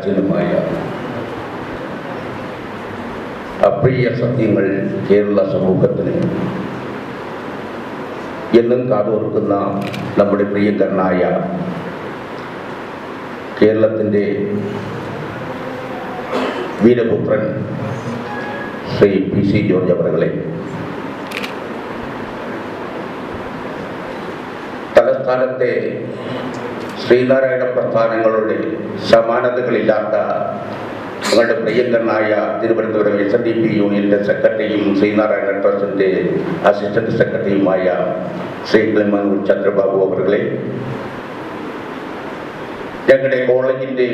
അച്ഛനുമായ അപ്രിയ സത്യങ്ങൾ കേരള സമൂഹത്തിന് എന്നും കാതോർക്കുന്ന നമ്മുടെ പ്രിയങ്കരനായ കേരളത്തിൻ്റെ വീരപുത്രൻ ശ്രീ PC ജോർജ് അവറുകളെ, തലസ്ഥാനത്തെ ശ്രീനാരായണ പ്രസ്ഥാനങ്ങളുടെ സമാനതകളില്ലാത്ത ഞങ്ങളുടെ പ്രിയങ്കരനായ തിരുവനന്തപുരം SNDP യൂണിയന്റെ സെക്രട്ടറിയും ശ്രീനാരായണ ട്രസ്റ്റിന്റെ അസിസ്റ്റന്റ് സെക്രട്ടറിയുമായ ശ്രീ കിളിമാനൂർ ചന്ദ്രബാബു അവറുകളെ, ഞങ്ങളുടെ കോളേജിന്റെ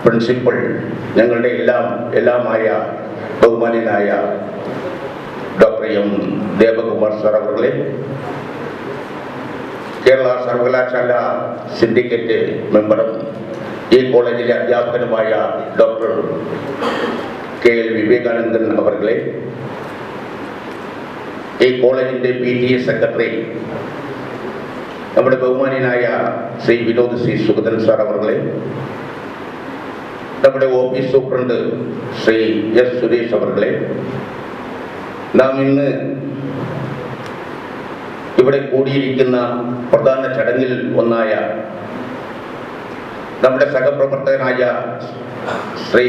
പ്രിൻസിപ്പൽ, ഞങ്ങളുടെ എല്ലാമായ ബഹുമാന്യനായ ഡോക്ടർ M ദേവകുമാർ സാർ അവറുകളെ, കേരള സർവകലാശാല സിൻഡിക്കേറ്റ് മെമ്പറും ഈ കോളേജിലെ അധ്യാപകനുമായ ഡോക്ടർ KL വിവേകാനന്ദൻ അവറുകളെ, ഈ കോളേജിന്റെ PTA സെക്രട്ടറി നമ്മുടെ ബഹുമാന്യനായ ശ്രീ വിനോദ് C സുഗതൻ സാർ അവറുകളെ, നമ്മുടെ office superintendent Shri S Suresh അവറുകളെ, നാം ഇന്ന് ഇവിടെ കൂടിയിരിക്കുന്ന പ്രധാന ചടങ്ങിൽ ഒന്നായ നമ്മുടെ സഹപ്രവർത്തകനായ ശ്രീ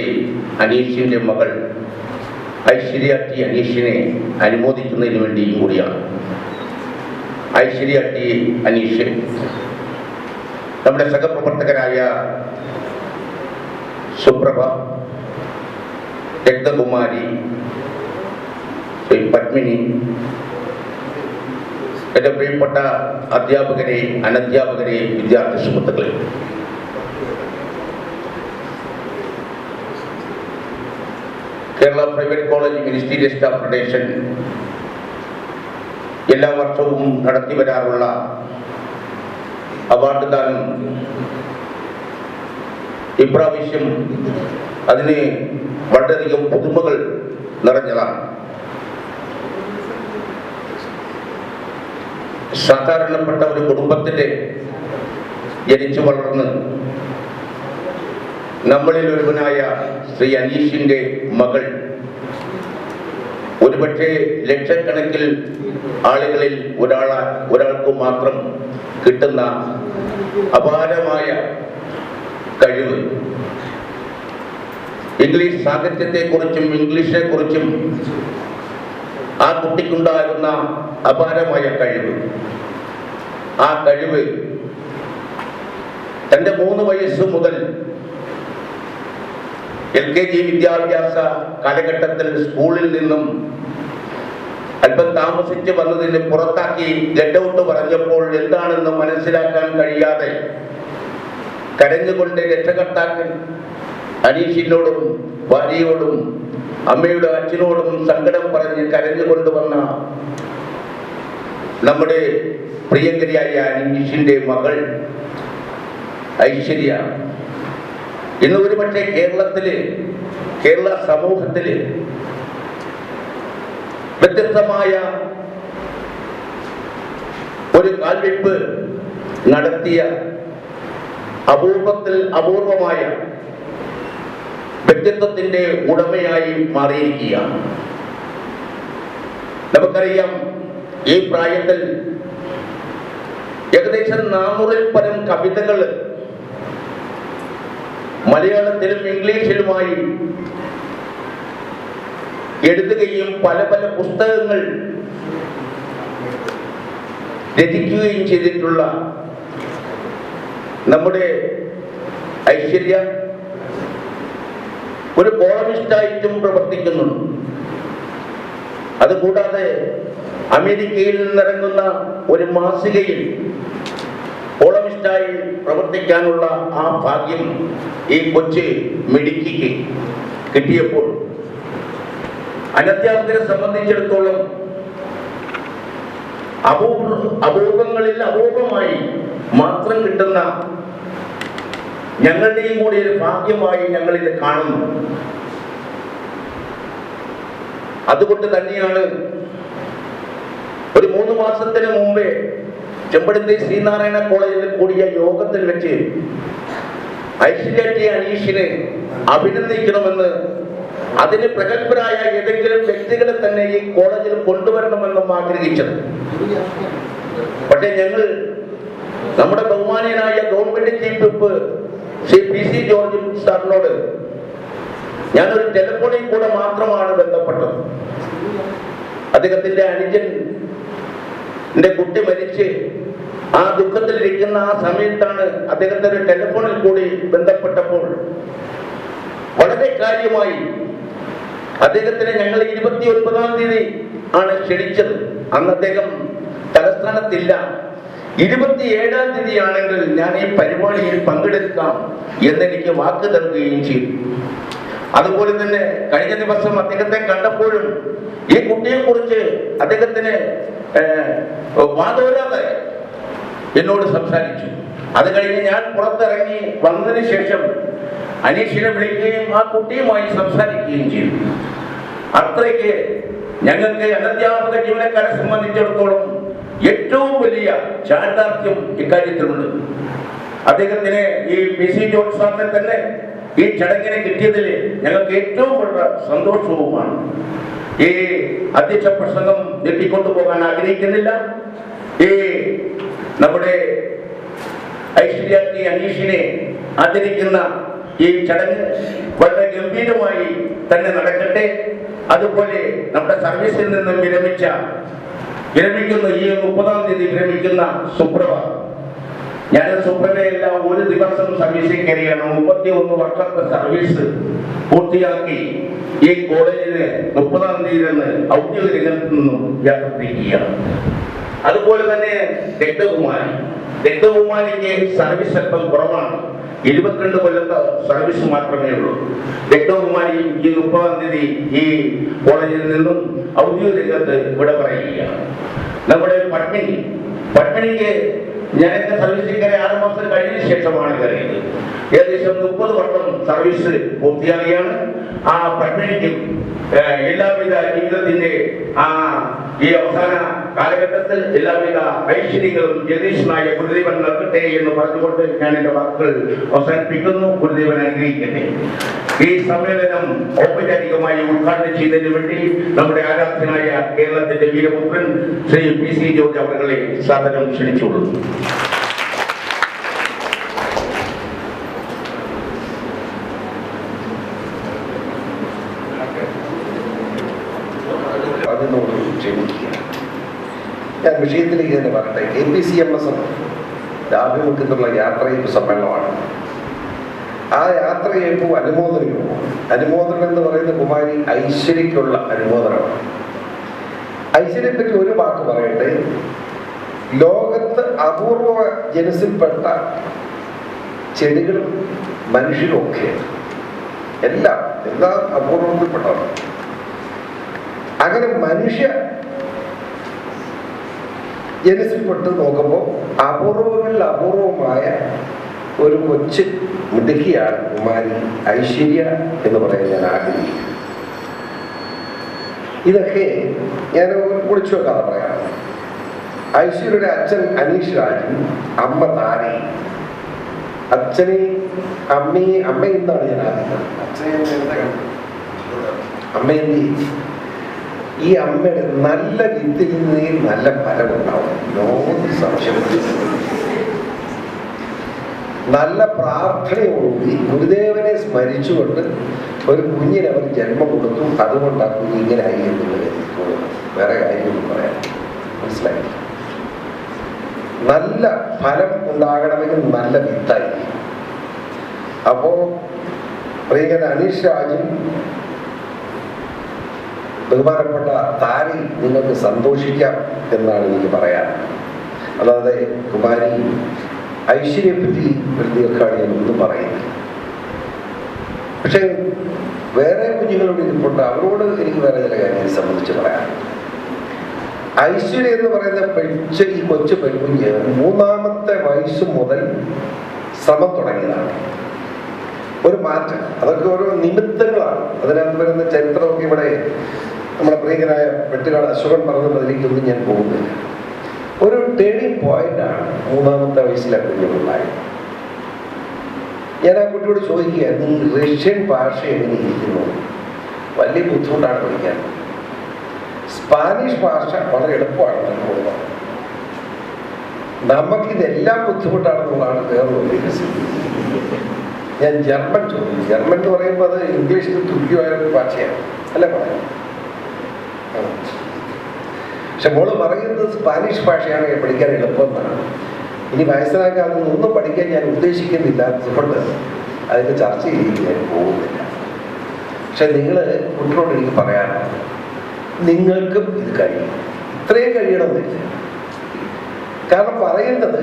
അനീഷിന്റെ മകൾ ഐശ്വര്യ T അനീഷിനെ അനുമോദിക്കുന്നതിന് വേണ്ടിയും കൂടിയാണ്. ഐശ്വര്യ T അനീഷ് നമ്മുടെ സഹപ്രവർത്തകരായ സുപ്രഭ, രക്തകുമാരി, ശ്രീ പത്മിനി, എൻ്റെ പ്രിയപ്പെട്ട അധ്യാപകരെ, അനധ്യാപകരെ, വിദ്യാർത്ഥി സുഹൃത്തുക്കളെ, Kerala private college ministerial staff federation എല്ലാ വർഷവും നടത്തി വരാറുള്ള അവാർഡ് ദാനം ഇപ്രാവശ്യം അതിന് വളരെയധികം പുതുമകൾ നിറഞ്ഞതാണ്. സാധാരണപ്പെട്ട ഒരു കുടുംബത്തിലെ ജനിച്ചു വളർന്ന് നമ്മളിൽ ഒരുവനായ ശ്രീ അനീഷിന്റെ മകൾ ഒരുപക്ഷെ ലക്ഷക്കണക്കിൽ ആളുകളിൽ ഒരാൾക്ക് മാത്രം കിട്ടുന്ന അപാരമായ കഴിവ്, ഇംഗ്ലീഷ് സാഹിത്യത്തെക്കുറിച്ചും ഇംഗ്ലീഷിനെ കുറിച്ചും ആ കുട്ടിക്കുണ്ടാകുന്ന അപാരമായ കഴിവ്, ആ കഴിവ് തൻ്റെ 3 വയസ്സ് മുതൽ LKG വിദ്യാഭ്യാസ കാലഘട്ടത്തിൽ സ്കൂളിൽ നിന്നും അല്പം താമസിച്ച് വന്നതിന് പുറത്താക്കി ഗെറ്റ് ഔട്ട് പറഞ്ഞപ്പോൾ എന്താണെന്ന് മനസ്സിലാക്കാൻ കഴിയാതെ കരഞ്ഞുകൊണ്ട് രക്ഷകർത്താക്കൾ അനീഷിനോടും ഭാര്യയോടും അമ്മയുടെ അച്ഛനോടും സങ്കടം പറഞ്ഞ് കരഞ്ഞുകൊണ്ടുവന്ന നമ്മുടെ പ്രിയങ്കരിയായ അനീഷിന്റെ മകൾ ഐശ്വര്യ ഇന്ന് ഒരുപക്ഷെ കേരള സമൂഹത്തില് വ്യത്യസ്തമായ ഒരു കാൽവെപ്പ് നടത്തിയ അപൂർവമായ വ്യക്തിത്വത്തിന്റെ ഉടമയായി മാറിയിരിക്കുകയാണ്. നമുക്കറിയാം, ഈ പ്രായത്തിൽ ഏകദേശം 400-ൽ പരം കവിതകൾ മലയാളത്തിലും ഇംഗ്ലീഷിലുമായി എഴുതുകയും പല പുസ്തകങ്ങൾ രചിക്കുകയും ചെയ്തിട്ടുള്ള നമ്മുടെ ഐശ്വര്യ ഒരു കോളമിസ്റ്റായിട്ടും പ്രവർത്തിക്കുന്നുണ്ട്. അതുകൂടാതെ അമേരിക്കയിൽ നിന്നിറങ്ങുന്ന ഒരു മാസികയിൽ കോളമിസ്റ്റായി പ്രവർത്തിക്കാനുള്ള ആ ഭാഗ്യം ഈ കൊച്ചു മിടുക്കിക്ക് കിട്ടിയപ്പോൾ അനധ്യാപകരെ സംബന്ധിച്ചിടത്തോളം അപൂർവങ്ങളിൽ അപൂർവമായി മാത്രം കിട്ടുന്ന ഞങ്ങളുടെയും കൂടി ഒരു ഭാഗ്യമായി ഞങ്ങൾ ഇത് കാണുന്നു. അതുകൊണ്ട് തന്നെയാണ് ഒരു 3 മാസത്തിന് മുമ്പേ ചെമ്പഴന്തി ശ്രീനാരായണ കോളേജിൽ കൂടിയ യോഗത്തിൽ വെച്ച് ഐശ്വര്യ ടി അനീഷിനെ അഭിനന്ദിക്കണമെന്ന്, അതിന് പ്രഗത്ഭരായ ഏതെങ്കിലും വ്യക്തികളെ തന്നെ ഈ കോളേജിൽ കൊണ്ടുവരണമെന്നും ആഗ്രഹിച്ചത്. പക്ഷേ ഞങ്ങൾ നമ്മുടെ ബഹുമാനീയനായ government chief whip Shri PC George സാറിനോട് ഞാനൊരു ടെലിഫോണിൽ കൂടെ മാത്രമാണ് ബന്ധപ്പെട്ടത്. അദ്ദേഹത്തിന്റെ അനുജന്റെ കുട്ടി മരിച്ച് ആ ദുഃഖത്തിലിരിക്കുന്ന ആ സമയത്താണ് അദ്ദേഹത്തെ ഒരു ടെലിഫോണിൽ കൂടി ബന്ധപ്പെട്ടപ്പോൾ വളരെ കാര്യമായി അദ്ദേഹത്തിന് ഞങ്ങൾ 29-ാം തീയതി ആണ് ക്ഷണിച്ചത്. അന്ന് അദ്ദേഹം തലസ്ഥാനത്തില്ല. 27-ാം തീയതിയാണെങ്കിൽ ഞാൻ ഈ പരിപാടിയിൽ പങ്കെടുക്കാം എന്നെനിക്ക് വാക്ക് നൽകുകയും ചെയ്തു. അതുപോലെ തന്നെ കഴിഞ്ഞ ദിവസം അദ്ദേഹത്തെ കണ്ടപ്പോഴും ഈ കുട്ടിയെ കുറിച്ച് അദ്ദേഹത്തിന് വാദോരാതെ എന്നോട് സംസാരിച്ചു. അത് കഴിഞ്ഞ് ഞാൻ പുറത്തിറങ്ങി വന്നതിന് ശേഷം അനീഷിനെ വിളിക്കുകയും ആ കുട്ടിയുമായി സംസാരിക്കുകയും ചെയ്തു. അത്രയ്ക്ക് ഞങ്ങൾക്ക് അനധ്യാപക ജീവനക്കാരെ സംബന്ധിച്ചിടത്തോളം ഏറ്റവും വലിയ ചാരിതാർത്ഥ്യം ഇക്കാര്യത്തിലുണ്ട്. അദ്ദേഹത്തിന് ഈ PC ജോർജ് സാറിനെ തന്നെ ഈ ചടങ്ങിനെ കിട്ടിയതിൽ ഞങ്ങൾക്ക് ഏറ്റവും വലിയ സന്തോഷവുമാണ്. ഈ അധ്യക്ഷ പ്രസംഗം നീട്ടിക്കൊണ്ടുപോകാൻ ആഗ്രഹിക്കുന്നില്ല. ഈ നമ്മുടെ ഐശ്വര്യ ടി അനീഷിനെ ആദരിക്കുന്ന ഈ ചടങ്ങ് വളരെ ഗംഭീരമായി തന്നെ നടക്കട്ടെ. അതുപോലെ നമ്മുടെ സർവീസിൽ നിന്നും വിരമിക്കുന്ന ഈ 30-ാം തീയതി വിരമിക്കുന്ന സുപ്രഭ, ഞാൻ സുപ്രഭയെല്ലാം ഒരു ദിവസം സർവീസിൽ കയറിയാണ്. 31 വർഷത്തെ സർവീസ് പൂർത്തിയാക്കി ഈ കോളേജിന് 30-ാം തീയതി നിന്ന് ഔദ്യോഗിക രംഗത്ത് നിന്നും യാത്ര തിരിക്കുകയാണ്. അതുപോലെ തന്നെ രക്തകുമാരിക്ക് സർവീസ് അല്പം കുറവാണ്. 22 കൊല്ലത്തെ സർവീസ് മാത്രമേ ഉള്ളൂ. രക്തകുമാരി ഈ 30-ാം തീയതി ഈ കോളേജിൽ നിന്നും ഔദ്യോഗിക രംഗത്ത് വിട പറയുകയാണ്. നമ്മുടെ പത്മിനിക്ക് ഞാനൊക്കെ സർവീസിൽ കയറി 6 മാസം കഴിഞ്ഞ ശേഷമാണ് കയറിയത്. ഏകദേശം 30 വർഷം സർവീസ് പൂർത്തിയാകുകയാണ്. ആ പത്മിനിക്കും എല്ലാവിധ ജീവിതത്തിന്റെ ഈ അവസാന കാലഘട്ടത്തിൽ എല്ലാവിധ ഐശ്വര്യങ്ങളും ജഗദീശനായ ഗുരുദേവൻ നൽകട്ടെ എന്ന് പറഞ്ഞുകൊണ്ട് ഞാൻ എന്റെ വാക്കുകൾ അവസാനിപ്പിക്കുന്നു. ഗുരുദേവൻ അനുഗ്രഹിക്കട്ടെ. ഈ സമ്മേളനം ഔപചാരികമായി ഉദ്ഘാടനം ചെയ്തതിനു വേണ്ടി നമ്മുടെ ആരാധ്യനായ കേരളത്തിന്റെ വീരപുത്രൻ ശ്രീ PC ജോർജ് അവരെ സാദരം ക്ഷണിച്ചുകൊള്ളുന്നു. ഞാൻ വിഷയത്തിലേക്ക് തന്നെ പറയട്ടെ. KPCMS ആഭിമുഖ്യത്തിലുള്ള യാത്രയയപ്പ് സമ്മേളനമാണ്. ആ യാത്രയയപ്പും അനുമോദനവും എന്ന് പറയുന്ന കുമാരി ഐശ്വര്യക്കുള്ള അനുമോദനമാണ്. ഐശ്വര്യയെ പറ്റി ഒരു വാക്ക് പറയട്ടെ. ലോകത്ത് അപൂർവ ജനസിൽപ്പെട്ട ചെടികളും മനുഷ്യരും ഒക്കെ എല്ലാം അപൂർവത്തിൽപ്പെട്ടതാണ്. അങ്ങനെ മനുഷ്യ ജനസിൽപ്പെട്ട് നോക്കുമ്പോൾ അപൂർവങ്ങളിൽ അപൂർവമായ ഒരു കൊച്ചു മിടുക്കിയാണ് കുമാരി ഐശ്വര്യ എന്ന് പറയാൻ ഞാൻ ആഗ്രഹിക്കുന്നു. ഇതൊക്കെ ഞാൻ കുറിച്ചു കഥ പറയാം. ഐശ്വര്യയുടെ അച്ഛൻ അനീഷ് രാജു, അമ്മ താരി. അച്ഛനെ അമ്മ എന്നാണ് ഞാൻ ആദ്യം അമ്മയെന്തി. ഈ അമ്മയുടെ നല്ല വിത്തിൽ നിന്ന് നല്ല ഫലം ഉണ്ടാവും, യാതൊരു സംശയമില്ല. നല്ല പ്രാർത്ഥനയോടുകൂടി ഗുരുദേവനെ സ്മരിച്ചുകൊണ്ട് ഒരു കുഞ്ഞിന് അവർ ജന്മം കൊടുത്തു. അതുകൊണ്ട് ആ കുഞ്ഞ് ഇങ്ങനെ ആയി എന്നുള്ളത് എനിക്ക് വേറെ കാര്യമൊന്നും പറയാം, മനസ്സിലായി. നല്ല ഫലം ഉണ്ടാകണമെങ്കിൽ നല്ല വിത്തായി. അപ്പോ പ്രിയങ്കര അനീഷ് രാജും ബഹുമാനപ്പെട്ട താരി നിങ്ങൾക്ക് സന്തോഷിക്കാം എന്നാണ് എനിക്ക് പറയാൻ. അല്ലാതെ കുമാരി ഐശ്വര്യയെ പറ്റി വൃത്തിയൊക്കെയാണ് ഞാൻ ഒന്നും പറയുന്നത്. പക്ഷെ വേറെ കുഞ്ഞുങ്ങളോട് ഇരിപ്പുണ്ട്, അവരോട് എനിക്ക് വേറെ ചില കാര്യങ്ങളെ സംബന്ധിച്ച് പറയാം. ഐശ്വര്യ എന്ന് പറയുന്ന ഈ കൊച്ചു പെൺകുഞ്ഞ് 3-ാമത്തെ വയസ്സ് മുതൽ ശ്രമം തുടങ്ങിയതാണ്. ഒരു മാറ്റം, അതൊക്കെ ഓരോ നിമിത്തങ്ങളാണ്. അതിനകത്ത് വരുന്ന ചരിത്രമൊക്കെ ഇവിടെ നമ്മുടെ പ്രിയങ്കരായ വെട്ടുകാട് അശോകൻ പറഞ്ഞതിലേക്കൊന്നും ഞാൻ പോകുന്നില്ല. ഒരു ടേണിംഗ് പോയിന്റാണ് 3-ാമത്തെ വയസ്സിലെ കുഞ്ഞുങ്ങളുണ്ടായത്. ഞാൻ ആ കുട്ടിയോട് ചോദിക്കുക, നീ റഷ്യൻ ഭാഷ എങ്ങനെ ഇരിക്കുന്നു? വലിയ ബുദ്ധിമുട്ടാണ് പഠിക്കാൻ. സ്പാനിഷ് ഭാഷ വളരെ എളുപ്പമാണ് തോന്നുന്നത്. നമുക്കിതെല്ലാം ബുദ്ധിമുട്ടാണെന്നുള്ളതാണ് വേറൊരു വികസനം. ഞാൻ ജർമ്മൻ ചോദിച്ചു. ജർമ്മൻ എന്ന് പറയുമ്പോൾ അത് ഇംഗ്ലീഷിന് തുല്യമായൊരു ഭാഷയാണ് അല്ലേ പറയാം. പക്ഷെ മോള് പറയുന്നത് സ്പാനിഷ് ഭാഷയാണ് പഠിക്കാൻ എളുപ്പമെന്നാണ്. ഇനി വയസ്സനാക്കാൻ ഒന്നും പഠിക്കാൻ ഞാൻ ഉദ്ദേശിക്കുന്നില്ല, അതുകൊണ്ട് അതിൻ്റെ ചർച്ചയിലേക്ക് ഞാൻ പോകുന്നില്ല. പക്ഷെ നിങ്ങൾ കുട്ടികളോട് എനിക്ക് പറയാനാണ്, നിങ്ങൾക്കും ഇത് കഴിയും. ഇത്രയും കഴിയണമെന്നില്ല. കാരണം പറയുന്നത്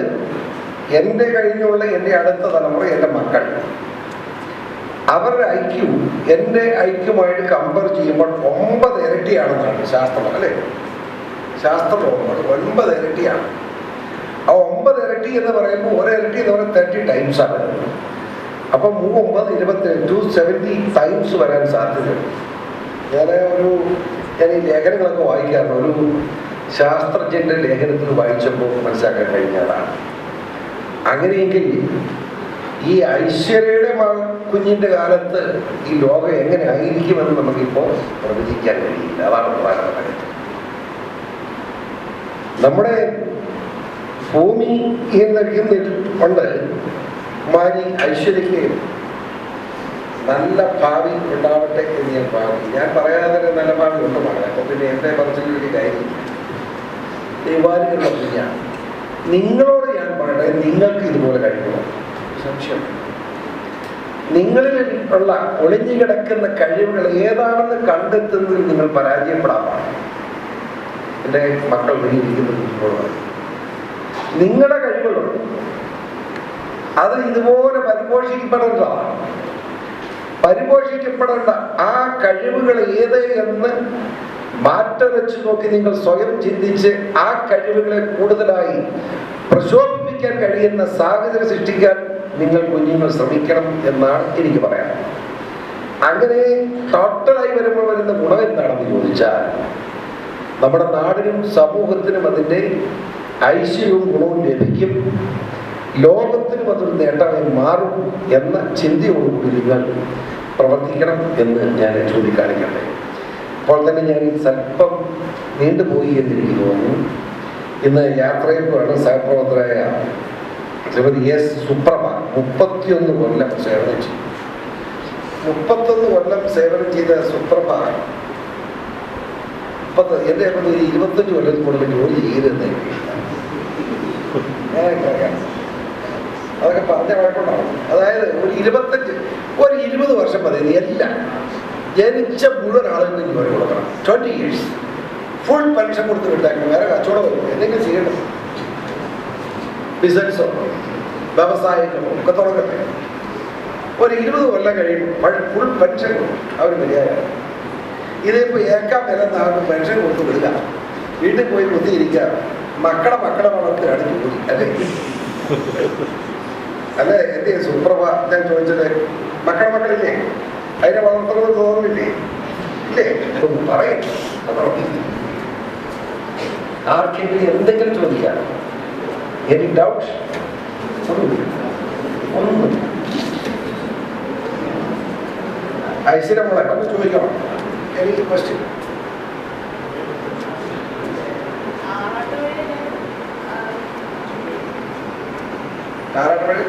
എൻ്റെ കഴിഞ്ഞുള്ള എൻ്റെ അടുത്ത തലമുറ, എൻ്റെ മക്കൾ, അവരുടെ ഐക്യവും എൻ്റെ ഐക്യവുമായിട്ട് കമ്പയർ ചെയ്യുമ്പോൾ 9 ഇരട്ടിയാണെന്നാണ് ശാസ്ത്രം അല്ലേ. ശാസ്ത്രം 9 ഇരട്ടിയാണ്. ആ 9 ഇരട്ടി എന്ന് പറയുമ്പോൾ 1 ഇരട്ടി എന്ന് പറയുന്നത് 30 ടൈംസ് ആണ്. അപ്പം 9 270 ടൈംസ് വരാൻ സാധ്യതയുണ്ട്. ഞാൻ ഈ ലേഖനങ്ങളൊക്കെ വായിക്കാറുണ്ട്. ഒരു ശാസ്ത്രജ്ഞന്റെ ലേഖനത്തിൽ വായിച്ചപ്പോൾ മനസ്സിലാക്കാൻ കഴിഞ്ഞതാണ്. അങ്ങനെയെങ്കിൽ ഈ ഐശ്വര്യയുടെ കുഞ്ഞിന്റെ കാലത്ത് ഈ ലോകം എങ്ങനെ ആയിരിക്കുമെന്ന് നമുക്കിപ്പോൾ പ്രവചിക്കാൻ കഴിയില്ല. അതാണ് പ്രധാനപ്പെട്ട കാര്യം. നമ്മുടെ ഭൂമി കൊണ്ട് കുമാരി ഐശ്വര്യയ്ക്ക് നല്ല ഭാവി ഉണ്ടാവട്ടെ എന്ന് ഞാൻ ഭാവി. ഞാൻ പറയാതെ നല്ല ഭാവി ഉണ്ടെന്നാണ്. അപ്പൊ പിന്നെ എന്റെ പറച്ചിലേക്ക് കാര്യം ദൈവാനുഗ്രഹം പറഞ്ഞാൽ നിങ്ങളോട് ഞാൻ പറയട്ടെ, നിങ്ങൾക്ക് ഇതുപോലെ കഴിയണം. സംശയം നിങ്ങളിൽ ഉള്ള ഒളിഞ്ഞു കിടക്കുന്ന കഴിവുകൾ ഏതാണെന്ന് കണ്ടെത്തുന്നതിൽ നിങ്ങൾ പരാജയപ്പെടാമാണ്. എൻ്റെ മക്കൾ വെളിയിരിക്കുന്നത് നിങ്ങളുടെ കഴിവുകളുണ്ട്, അത് ഇതുപോലെ പരിപോഷിക്കപ്പെടേണ്ടതാണ്. പരിപോഷിക്കപ്പെടേണ്ട ആ കഴിവുകൾ ഏത് എന്ന് മാറ്റം വെച്ച് നോക്കി നിങ്ങൾ സ്വയം ചിന്തിച്ച് ആ കഴിവുകളെ കൂടുതലായി പ്രശോഭിപ്പിക്കാൻ കഴിയുന്ന സാഹചര്യം സൃഷ്ടിക്കാൻ നിങ്ങൾ കുഞ്ഞുങ്ങൾ ശ്രമിക്കണം എന്നാണ് എനിക്ക് പറയാം. അങ്ങനെ ടോട്ടലായി വരുമ്പോൾ വരുന്ന ഗുണം എന്താണെന്ന് ചോദിച്ചാൽ, നമ്മുടെ നാടിനും സമൂഹത്തിനും അതിൻ്റെ ഐശ്വര്യവും ഗുണവും ലഭിക്കും, ലോകത്തിനും അതൊരു നേട്ടമായി മാറും എന്ന ചിന്തയോടുകൂടി നിങ്ങൾ പ്രവർത്തിക്കണം എന്ന് ഞാൻ ചൂണ്ടിക്കാണിക്കട്ടെ. അപ്പോൾ തന്നെ ഞാൻ സ്വല്പം നീണ്ടുപോയി എന്നെനിക്ക് തോന്നുന്നു. ഇന്ന് യാത്രയപ്പാണ് സഹപ്രവർത്തകരായ ശ്രീമതി എസ് സുപ്രഭ 31 കൊല്ലം സേവനം ചെയ്തു. 31 കൊല്ലം സേവനം ചെയ്ത സുപ്രഭ എൻ്റെ 25 കൊല്ലം കൂടുതൽ ജോലി ചെയ്തെന്ന് അതൊക്കെ പറഞ്ഞ കുഴപ്പമുണ്ടാവും. അതായത് ഒരു 20 വർഷം മതി എല്ലാം ജനിച്ച മുഴുവൻ ആളുകളും ജോലി കൊടുക്കണം. 20 years ഫുൾ പെൻഷൻ കൊടുത്ത് വിട്ടേക്കണം. വേറെ കച്ചവടം വരും, എന്തെങ്കിലും ചെയ്യണം, ബിസിനസ്സോ വ്യവസായമോ ഒക്കെ തുടങ്ങട്ടെ. ഒരു 20 കൊല്ലം കഴിയുമ്പോൾ ഫുൾ പെൻഷൻ അവർ മര്യാദ. ഇതിപ്പോൾ ഏക്കാൻ വിലന്നാകും പെൻഷൻ കൊടുത്ത് വിടുക, വീട്ടിൽ പോയി കുത്തിയിരിക്കുക, മക്കളെ വളർത്തിയാണ് ജോലി അല്ലേ. അല്ലേ എന്തേ സുപ്രഭ ഞാൻ ചോദിച്ചത്, മക്കളില്ലേ? അതിനെ വളർത്തുന്നത് തോന്നുന്നില്ലേ? ഇല്ലേ? പറയും. ആർക്കെങ്കിലും എന്തെങ്കിലും ചോദിക്കാം? Any doubt? ഒന്നും ഐശ്വര്യമോളെ ഒന്ന് ചോദിക്കണം. Any question? ആറാട്ടുപള്ളി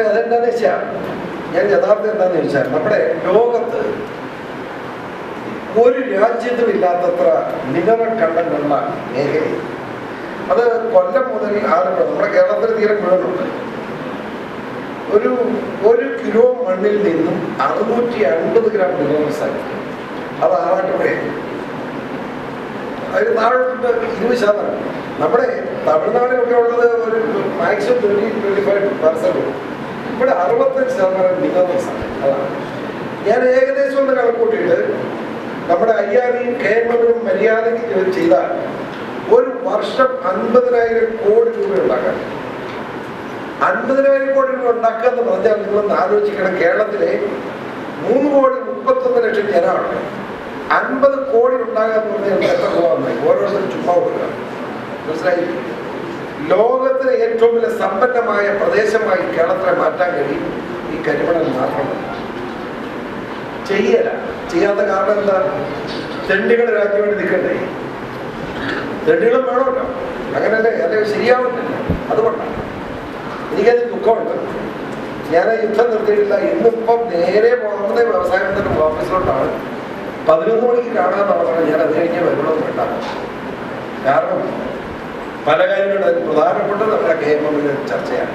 അതെന്താന്ന് വെച്ചാൽ, ഞാൻ യഥാർത്ഥം എന്താന്ന് ചോദിച്ചാൽ, നമ്മുടെ ലോകത്ത് ഒരു രാജ്യത്തും ഇല്ലാത്തത്ര മിനറൽ കണ്ടന്റുള്ള മേഖലയിൽ, അത് കൊല്ലം മുതൽ ആലപ്പുഴ, നമ്മുടെ കേരളത്തിന് തീരെ മുഴുവനുണ്ട്. ഒരു കിലോ മണ്ണിൽ നിന്നും 650 ഗ്രാം മിനറൽസ് ആയി. അത് ആറാട്ടുപുഴയാണ്. അതിന് താഴോട്ട് 20%. നമ്മുടെ തമിഴ്നാടിലൊക്കെ ഉള്ളത് ഒരു മാക്സിമം 20-25%. ഇവിടെ 65% മിനറൽസ് ആണ്. അതാണ് ഞാൻ ഏകദേശം ഒന്ന് കണക്കൂട്ടിയിട്ട് നമ്മുടെ IREയും KMM മര്യാദയ്ക്ക് ചെയ്താൽ ഒരു വർഷം 50,000 കോടി രൂപ ഉണ്ടാക്കാൻ. 50,000 കോടി രൂപ ഉണ്ടാക്കുക എന്ന് പറഞ്ഞാൽ നിങ്ങളൊന്ന് ആലോചിക്കണം. കേരളത്തിലെ 3,31,00,000 ജനമാണ്. 50 കോടി ഉണ്ടാകാന്ന് പറഞ്ഞാൽ എത്ര രൂപ വന്നായി? ഓരോരുത്തരും ചുമ്മാ കൊടുക്കുക. മനസ്സിലായി? ലോകത്തിലെ ഏറ്റവും വലിയ സമ്പന്നമായ പ്രദേശമായി കേരളത്തിലെ മാറ്റാൻ കഴിയും ഈ കരിമണൽ മാത്രമല്ല. ചെയ്യാത്ത കാരണം എന്താ? തെണ്ടികൾ രാജ്യം വേണ്ടി നിൽക്കണ്ടേ? തെണ്ടികളും വേണമല്ലോ, അങ്ങനല്ലേ? അല്ലെങ്കിൽ ശരിയാവുന്നില്ല. അതുകൊണ്ടാണ് എനിക്കത് ദുഃഖമുണ്ട്. ഞാൻ യുദ്ധം നിർത്തിയിട്ടില്ല. ഇന്നിപ്പം നേരെ പോകുന്നത് വ്യവസായ മന്ത്രിയുടെ ഓഫീസിലോട്ടാണ്. 11 മണിക്ക് കാണാമെന്നാണ് പറഞ്ഞത്. ഞാൻ അത് കഴിഞ്ഞ് വരുന്നത് വേണ്ട. കാരണം പല കാര്യങ്ങളും അതിന് പ്രധാനപ്പെട്ട നമ്മുടെ KMM ചർച്ചയാണ്.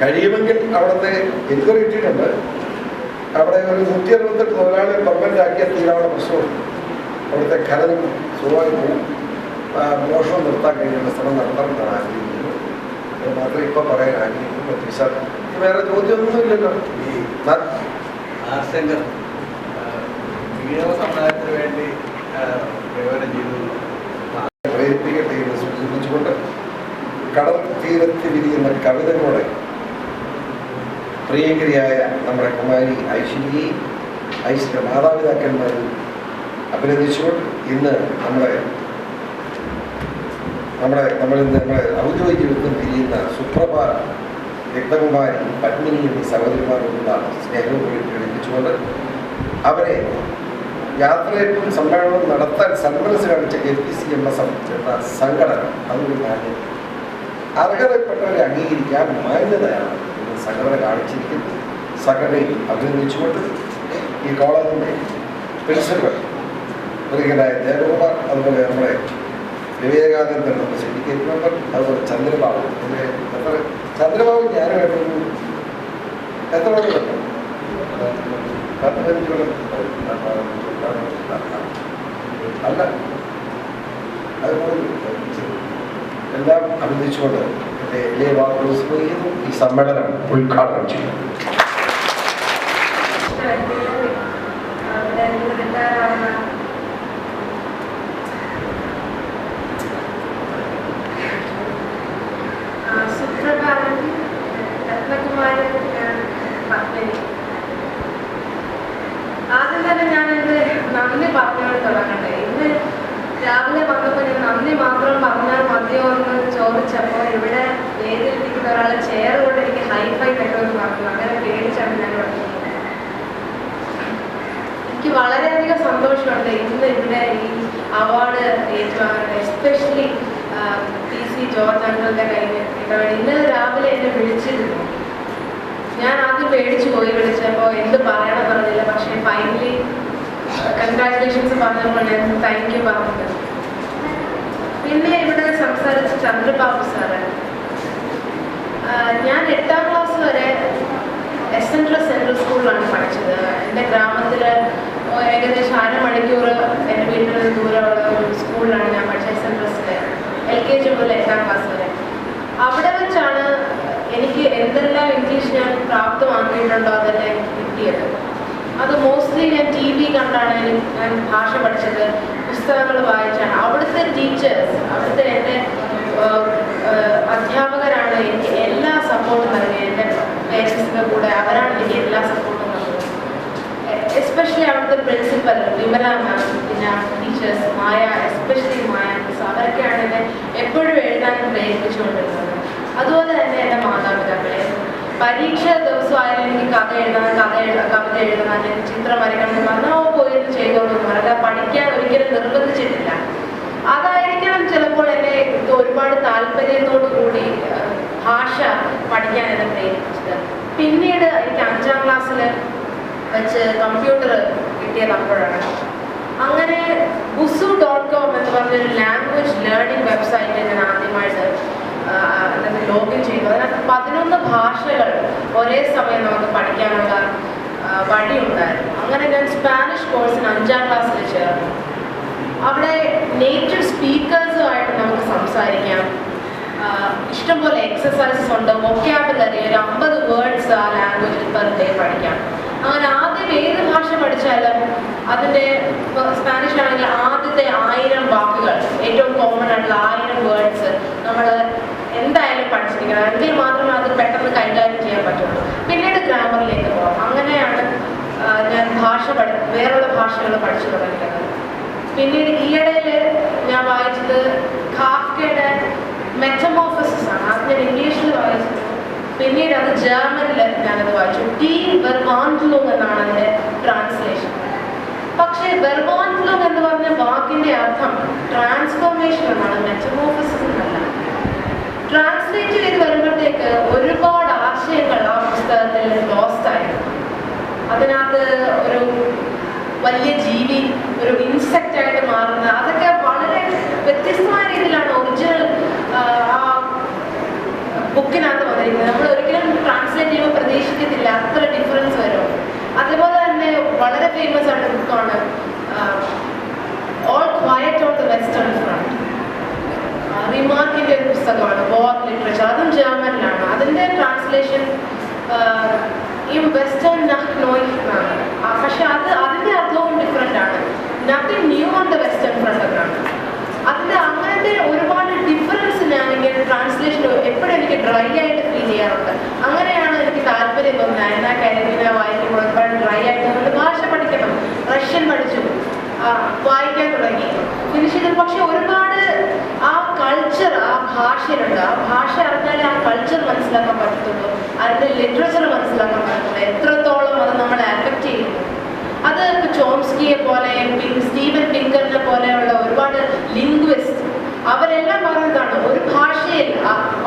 കഴിയുമെങ്കിൽ അവിടുത്തെ എൻക്വയറി ഇട്ടിട്ടുണ്ട്. അവിടെ ഒരു 168 തൊഴിലാളികൾ പെർമനന്റ് ആക്കിയ തീരാവുന്ന പ്രശ്നമുണ്ട്. അവിടുത്തെ ഖനനം സുഖമായി പോകും. മോഷണം നിർത്താൻ കഴിയുന്ന ശ്രമം നടത്തണമെന്നാണ് ആഗ്രഹിക്കുന്നത്. അത് മാത്രമേ ഇപ്പം പറയാൻ ആഗ്രഹിക്കുന്നു. വേറെ ചോദ്യമൊന്നുമില്ലല്ലോ. ഈ ആർശങ്കർ ഈഴവ സമുദായത്തിന് വേണ്ടി പ്രയോജനം ചെയ്തു പ്രേരിപ്പിക്കട്ടെ എന്ന് സൂചിപ്പിച്ചുകൊണ്ട് കടൽ തീരത്ത് വിരിയുന്ന കവിതകളോടെ പ്രിയങ്കരിയായ നമ്മുടെ കുമാരി ഐശ്വര്യ മാതാപിതാക്കന്മാരും അഭിനന്ദിച്ചുകൊണ്ട് ഇന്ന് നമ്മുടെ ഔദ്യോഗിക ജീവിതത്തിൽ തിരിയുന്ന സുപ്രഭ, രക്തകുമാരി, പത്മിനി എന്നീ സഹോദരിമാരോടുള്ള സ്നേഹവും പ്രകടിപ്പിച്ചുകൊണ്ട് അവരെ യാത്രയപ്പും സമ്മേളനവും നടത്താൻ സന്മനസ് കാണിച്ച FPCMS എന്ന സംഘടന അതുകൊണ്ട് അർഹതപ്പെട്ടവരെ അംഗീകരിക്കാൻ മാന്യതയാണ് ഇന്ന് സംഘടന കാണിച്ചിരിക്കുന്നത്. സംഘടനയിൽ അഭിനന്ദിച്ചുകൊണ്ട് ഈ കോളേജിൻ്റെ പ്രിൻസിപ്പൽ പ്രിയങ്കരായ ദേവകുമാർ, അതുപോലെ നമ്മുടെ വിവേകാനന്ദൻ സിൻഡിക്കേറ്റ് മെമ്പർ, അതുപോലെ ചന്ദ്രബാബു. ചന്ദ്രബാബു ഞാനുമായിട്ട് എത്ര മണി കണ്ടു? 15 കൊല്ലം അല്ല. അതുപോലെ എല്ലാം അഭിനന്ദിച്ചുകൊണ്ട് എൻ്റെ എളിയ വാക്കുകൾ സ്മരിക്കുന്നു. ഈ സമ്മേളനം ഉദ്ഘാടനം ചെയ്യും. സുപ്രഭാതം, രത്നകുമാരൻ, പത്മിനി. ആദ്യം തന്നെ ഞാൻ എൻ്റെ നന്ദി പറഞ്ഞുകൊണ്ട് തുടങ്ങട്ടെ. ഇന്ന് രാവിലെ വന്നപ്പോൾ ഞാൻ നന്ദി മാത്രം പറഞ്ഞാൽ മതിയോ എന്ന് ചോദിച്ചപ്പോൾ ഇവിടെ വേദിയിലിരിക്കുന്ന ഒരാൾ ചെയർ കൊണ്ട് എനിക്ക് ഹൈഫൈ കിട്ടുമെന്ന് പറഞ്ഞു. അങ്ങനെ പേടിച്ചാണ് ഞാൻ പറഞ്ഞത്. എനിക്ക് വളരെയധികം സന്തോഷമുണ്ട് ഇന്ന് ഇവിടെ ഈ അവാർഡ് ഏറ്റുവാങ്ങാൻ, എസ്പെഷ്യലി PC ജോർജ് അങ്കിളുടെ കയ്യിൽ കിട്ടാൻ. ഇന്നലെ രാവിലെ എന്നെ വിളിച്ചിരുന്നു. ഞാൻ ആദ്യം പേടിച്ചു പോയി. വിളിച്ചപ്പോൾ എന്ത് പറയണമെന്ന് പറഞ്ഞില്ല. പക്ഷേ ഫൈനലി കൺഗ്രാറ്റുലേഷൻസ് പറഞ്ഞപ്പോൾ ഞാൻ താങ്ക് യു പറഞ്ഞത്. പിന്നെ ഇവിടെ സംസാരിച്ച ചന്ദ്രബാബു സാറ്, ഞാൻ 8ാം ക്ലാസ് വരെ SNRS സെൻട്രൽ സ്കൂളിലാണ് പഠിച്ചത്. എൻ്റെ ഗ്രാമത്തിൽ ഏകദേശം 1/2 മണിക്കൂർ എൻ്റെ വീട്ടിൽ നിന്ന് ദൂരമുള്ള ഒരു സ്കൂളിലാണ് ഞാൻ പഠിച്ചത്. SNRSലെ LKG മുതൽ 8ാം ക്ലാസ് വരെ. അവിടെ വെച്ചാണ് എനിക്ക് എന്തെല്ലാം ഇംഗ്ലീഷ് ഞാൻ പ്രാപ്തമാക്കിയിട്ടുണ്ടോ അതെല്ലാം എനിക്ക് കിട്ടിയത്. അത് മോസ്റ്റ്ലി ഞാൻ TV കണ്ടാണ് ഞാൻ ഭാഷ പഠിച്ചത്, പുസ്തകങ്ങൾ വായിച്ചാണ്. അവിടുത്തെ ടീച്ചേഴ്സ്, അവിടുത്തെ എൻ്റെ അധ്യാപകരാണ് എനിക്ക് എല്ലാ സപ്പോർട്ടും നൽകിയത്. എൻ്റെ പേരൻസിൻ്റെ കൂടെ അവരാണ് എനിക്ക് എല്ലാ സപ്പോർട്ടും നൽകുന്നത്. എസ്പെഷ്യലി അവിടുത്തെ പ്രിൻസിപ്പൽ വിമല മാം, പിന്നെ ടീച്ചേഴ്സ് മായ, എസ്പെഷ്യലി മായ മിസ്, അവരൊക്കെയാണ് എന്നെ എപ്പോഴും എഴുതാൻ പ്രേരിപ്പിച്ചുകൊണ്ടിരുന്നത്. അതുപോലെ തന്നെ എൻ്റെ മാതാപിതാക്കളെ പരീക്ഷ ദിവസമായാലും എനിക്ക് കവിത എഴുതണം, അല്ലെങ്കിൽ ചിത്രം വരയ്ക്കണം പറഞ്ഞോ പോയിട്ട് ചെയ്തോളൂ. അല്ല, പഠിക്കാൻ ഒരിക്കലും നിർബന്ധിച്ചിട്ടില്ല. അതായിരിക്കണം ചിലപ്പോൾ എന്നെ ഒരുപാട് താല്പര്യത്തോടു കൂടി ഭാഷ പഠിക്കാൻ എന്നെ പ്രേരിപ്പിച്ചത്. പിന്നീട് എനിക്ക് 5ാം ക്ലാസ്സിൽ വെച്ച് കമ്പ്യൂട്ടർ കിട്ടിയത് അപ്പോഴാണ്. അങ്ങനെ busu.com എന്ന് പറഞ്ഞൊരു ലാംഗ്വേജ് ലേണിംഗ് വെബ്സൈറ്റ് ഞാൻ ആദ്യമായിട്ട് ലോഗിൻ ചെയ്തു. അതിനകത്ത് 11 ഭാഷകൾ ഒരേ സമയം നമുക്ക് പഠിക്കാനുള്ള വഴിയുണ്ടായിരുന്നു. അങ്ങനെ ഞാൻ സ്പാനിഷ് കോഴ്സിന് 5ാം ക്ലാസ്സിൽ ചേർന്നു. അവിടെ നേറ്റീവ് സ്പീക്കേഴ്സുമായിട്ട് നമുക്ക് സംസാരിക്കാം. ഇഷ്ടംപോലെ എക്സസൈസസ് ഉണ്ട്. വൊക്കാബുലറി ഒരു 50 വേർഡ്സ് ആ ലാംഗ്വേജിൽ പെർ ഡേ പഠിക്കാം. അങ്ങനെ ആദ്യം ഏത് ഭാഷ പഠിച്ചാലും അതിൻ്റെ സ്പാനിഷ് ആണെങ്കിൽ ആദ്യത്തെ 1000 വാക്കുകൾ, ഏറ്റവും കോമൺ ആയിട്ടുള്ള 1000 വേർഡ്സ് നമ്മൾ എന്തായാലും പഠിച്ചിരിക്കണം. എങ്കിൽ മാത്രമേ അത് പെട്ടെന്ന് കൈകാര്യം ചെയ്യാൻ പറ്റുള്ളൂ. പിന്നീട് ഗ്രാമറിലേക്ക് പോകാം. അങ്ങനെയാണ് ഞാൻ വേറുള്ള ഭാഷകൾ പഠിച്ചു തുടങ്ങിയത്. പിന്നീട് ഈയിടയിൽ ഞാൻ വായിച്ചത് കാഫ്കയുടെ മെറ്റമോർഫസിസ് ആണ്. അത് ഞാൻ ഇംഗ്ലീഷിൽ വായിച്ചത്. പിന്നീട് അത് ജർമ്മനിൽ ഞാനത് വായിച്ചു. ടി വെർവാൻഡ്ലുങ് എന്നാണ് അതിൻ്റെ ട്രാൻസ്ലേഷൻ. പക്ഷേ വെർവാൻഡ്ലുങ് എന്ന് പറഞ്ഞ വാക്കിൻ്റെ അർത്ഥം ട്രാൻസ്ഫോർമേഷൻ എന്നാണ്, മെറ്റമോർഫസിസ് എന്നല്ല. ട്രാൻസ്ലേറ്റ് ചെയ്ത് വരുമ്പോഴത്തേക്ക് ഒരുപാട് ആശയങ്ങൾ ആ പുസ്തകത്തിൽ ലോസ്റ്റ് ആയിരുന്നു. അതിനകത്ത് ഒരു വലിയ ജീവി ഒരു ഇൻസെക്റ്റ് ആയിട്ട് മാറുന്ന അതൊക്കെ വളരെ വ്യത്യസ്തമായ രീതിയിലാണ് ഒറിജിനൽ ആ ബുക്കിനകത്ത് വന്നിരിക്കുന്നത്. നമ്മൾ ഒരിക്കലും ട്രാൻസ്ലേറ്റ് ചെയ്യുമ്പോൾ പ്രതീക്ഷിക്കത്തില്ല അത്ര ഡിഫറൻസ് വരും. അതുപോലെ തന്നെ വളരെ ഫേമസ് ആയിട്ട് ബുക്കാണ് All Quiet on the western Front. റിമാർക്കിൻ്റെ ഒരു പുസ്തകമാണ്, വാർ ലിറ്ററേച്ചർ. അതും ജർമ്മനിലാണ്. അതിൻ്റെ ട്രാൻസ്ലേഷൻ ഈ വെസ്റ്റേൺ നോയ് എന്നാണ്. പക്ഷെ അതിൻ്റെ അർത്ഥവും ഡിഫറെൻ്റ് ആണ്. Nothing new on the western front എന്നാണ്. അതിൻ്റെ അങ്ങനത്തെ ഒരുപാട് ഡിഫറൻസ് ഞാനിങ്ങനെ ട്രാൻസ്ലേഷൻ എപ്പോഴും എനിക്ക് ഡ്രൈ ആയിട്ട് ഫീൽ ചെയ്യാറുണ്ട്. അങ്ങനെയാണ് എനിക്ക് താല്പര്യം തോന്നുന്നത്. എന്നാ കരിമിനെ വായിക്കുമ്പോൾ ഒരുപാട് ഡ്രൈ ആയിട്ട് നമ്മൾ ഭാഷ പഠിക്കണം. റഷ്യൻ പഠിച്ചു, വായിക്കാൻ തുടങ്ങി, ഫിനിഷ് ചെയ്തു. പക്ഷെ ഒരുപാട് ആ കൾച്ചർ ആ ഭാഷയിലുണ്ട്. ആ ഭാഷ അറിഞ്ഞാലേ ആ കൾച്ചർ മനസ്സിലാക്കാൻ പറ്റത്തുള്ളൂ, അതിൻ്റെ ലിറ്ററേച്ചർ മനസ്സിലാക്കാൻ പറ്റത്തുള്ളൂ, എത്രത്തോളം അത് നമ്മളെ അഫക്റ്റ് ചെയ്യുന്നു. അത് ചോംസ്കിയെ പോലെ സ്റ്റീവൻ പിങ്കറിനെ പോലെയുള്ള ഒരുപാട് ലിംഗ്വിസ്റ്റ് അവരെല്ലാം പറയുന്നതാണ് ഒരു ഭാഷയിൽ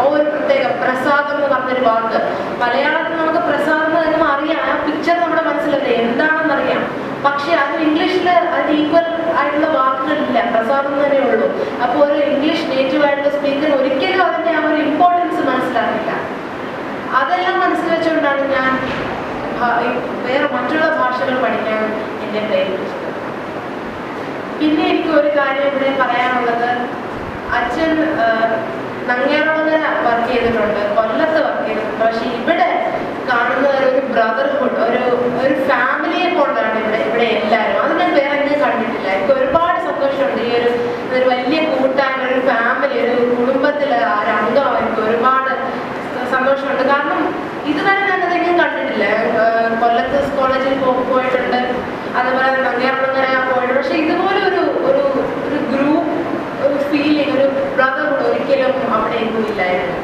ഒരു പ്രത്യേക പ്രസാദം എന്ന് പറഞ്ഞൊരു വാക്ക്. മലയാളത്തിൽ നമുക്ക് പ്രസാദം എന്ന് പറയുമ്പോൾ അറിയാം, ആ പിക്ചർ നമ്മുടെ മനസ്സിലല്ലേ എന്താണെന്നറിയാം. പക്ഷെ അത് ഇംഗ്ലീഷിൽ അതിന് ഈക്വൽ ആയിട്ടുള്ള വാക്കുകളില്ല, പ്രസാദം തന്നെ ഉള്ളൂ. അപ്പോൾ ഒരു ഇംഗ്ലീഷ് നേറ്റീവ് ആയിട്ടുള്ള സ്പീക്കർ ഒരിക്കലും അതിൻ്റെ ആ ഒരു ഇമ്പോർട്ടൻസ് മനസ്സിലാക്കില്ല. അതെല്ലാം മനസ്സിൽ വെച്ചുകൊണ്ടാണ് ഞാൻ വേറെ മറ്റുള്ള ഭാഷകൾ പഠിക്കാൻ എന്നെ പ്രേരിപ്പിച്ചത്. പിന്നെ എനിക്ക് ഒരു കാര്യം ഇവിടെ പറയാനുള്ളത്, അച്ഛൻ നങ്ങേറോങ്ങര വർക്ക് ചെയ്തിട്ടുണ്ട്, കൊല്ലത്ത് വർക്ക് ചെയ്തിട്ടുണ്ട്. പക്ഷെ ഇവിടെ കാണുന്ന ഒരു ബ്രദർഹുഡ്, ഒരു ഫാമിലിയെ പോലെയാണ് ഇവിടെ എല്ലാവരും. അത് ഞാൻ വേറെ എങ്ങും കണ്ടിട്ടില്ല. എനിക്ക് ഒരുപാട് സന്തോഷമുണ്ട്. ഈ ഒരു വലിയ കൂട്ടായ്മ, ഒരു ഫാമിലി, ഒരു കുടുംബത്തിലെ ഒരു അംഗം എനിക്ക് ഒരുപാട് സന്തോഷമുണ്ട്. കാരണം ഇതുവരെ ഞാനതെങ്കിലും കണ്ടിട്ടില്ല. കൊല്ലത്ത് കോളേജിൽ പോയിട്ടുണ്ട്, അതുപോലെ നങ്ങേറോങ്ങര പോയിട്ടുണ്ട്. പക്ഷെ ഇതുപോലെ ഒരു ഗ്രൂപ്പ്, ഒരു ഫീലിംഗ്, ഒരു ബ്രദർഹുഡ് ഒരിക്കലും അവിടെ എങ്ങും ഇല്ലായിരുന്നു.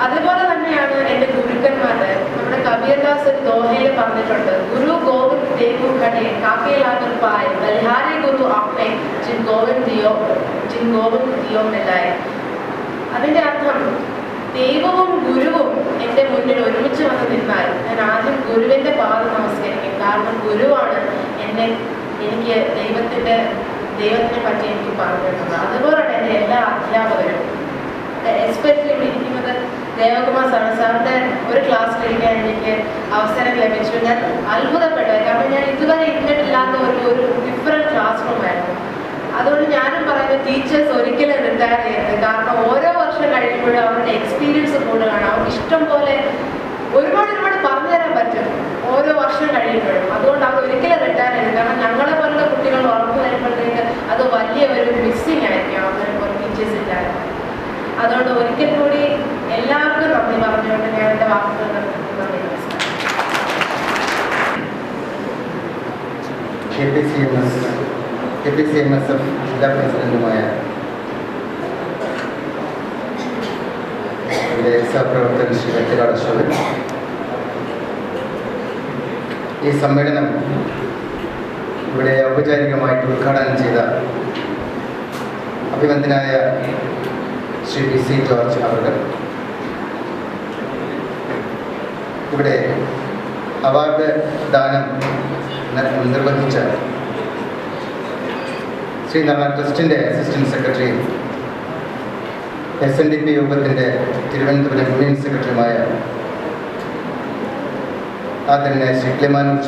അതുപോലെ തന്നെയാണ് എൻ്റെ ഗുരുക്കന്മാര്. നമ്മുടെ കബീർദാസ് ഒരു ദോഹയിൽ പറഞ്ഞിട്ടുണ്ട്, ഗുരു ഗോവിന്ദ് ദേവു ഘടേ കാക്കേ ലാഗർ പായ ബൽഹാരി ഗുരു ആപ്നെ ജിൻ ഗോവിന്ദ് ദിയോ മിലായ. അതിൻ്റെ അർത്ഥം ദൈവവും ഗുരുവും എൻ്റെ മുന്നിൽ ഒരുമിച്ച് വന്ന് നിന്നാൽ ഞാൻ ആദ്യം ഗുരുവിൻ്റെ പാദം നമസ്കരിക്കും. കാരണം ഗുരുവാണ് എനിക്ക് ദൈവത്തിനെ പറ്റി എനിക്ക് പറഞ്ഞു തരുന്നത്. അതുപോലെയാണ് എൻ്റെ എല്ലാ അധ്യാപകരും. എസ്പെഷ്യലി ഇവിടെ ഇരിക്കുന്നത് ദേവകുമാർ സാറിൻ്റെ ഒരു ക്ലാസ്സിലിരിക്കാൻ എനിക്ക് അവസരം ലഭിച്ചു. ഞാൻ അത്ഭുതപ്പെട്ടു. കാരണം ഞാൻ ഇതുവരെ ഇരുന്നിട്ടില്ലാത്ത ഒരു ഡിഫറെൻറ്റ് ക്ലാസ് റൂമായിരുന്നു. അതുകൊണ്ട് ഞാനും പറയുന്നത് ടീച്ചേഴ്സ് ഒരിക്കലും റിട്ടയർ ചെയ്യരുത്. കാരണം ഓരോ വർഷം കഴിയുമ്പോഴും അവരുടെ എക്സ്പീരിയൻസ് കൂടുതലാണ്. അവർക്ക് ഇഷ്ടം പോലെ ഒരുപാട് പറഞ്ഞു തരാൻ പറ്റും ഓരോ വർഷം കഴിയുമ്പോഴും. അതുകൊണ്ട് അവർ ഒരിക്കലും റിട്ടയർ ചെയ്യരുത്. കാരണം ഞങ്ങളെ പോലുള്ള കുട്ടികൾ വളർന്നു വരുമ്പോഴത്തേക്ക് അത് വലിയ ഒരു മിസ്സിങ് ആയിരിക്കും അവരെ പോലെ ടീച്ചേഴ്സ് ഇല്ലായിരുന്നു. അതുകൊണ്ട് ഒരിക്കൽ കൂടി എല്ലാവർക്കും നന്ദി പറഞ്ഞുകൊണ്ട് ഞാൻ എൻ്റെ വാക്കുകൾ നിർത്തുന്നത്. KPCMSF ജില്ലാ പ്രസിഡന്റുമായ ഇവിടെ സഹപ്രവർത്തകൻ ശ്രീ വെട്ടിക്കാട് അശോകൻ, ഈ സമ്മേളനം ഇവിടെ ഔപചാരികമായിട്ട് ഉദ്ഘാടനം ചെയ്ത അഭിനന്ദനായ ശ്രീ PC ജോർജ് അവർ, ഇവിടെ അവാർഡ് ദാനം നിർവഹിച്ച ശ്രീനാരായണ ട്രസ്റ്റിൻ്റെ അസിസ്റ്റന്റ് സെക്രട്ടറിയും SNDP യോഗത്തിൻ്റെ തിരുവനന്തപുരം യൂണിയൻ സെക്രട്ടറിയുമായ ആദരണീയ ശ്രീ ക്ലെമാനൂർ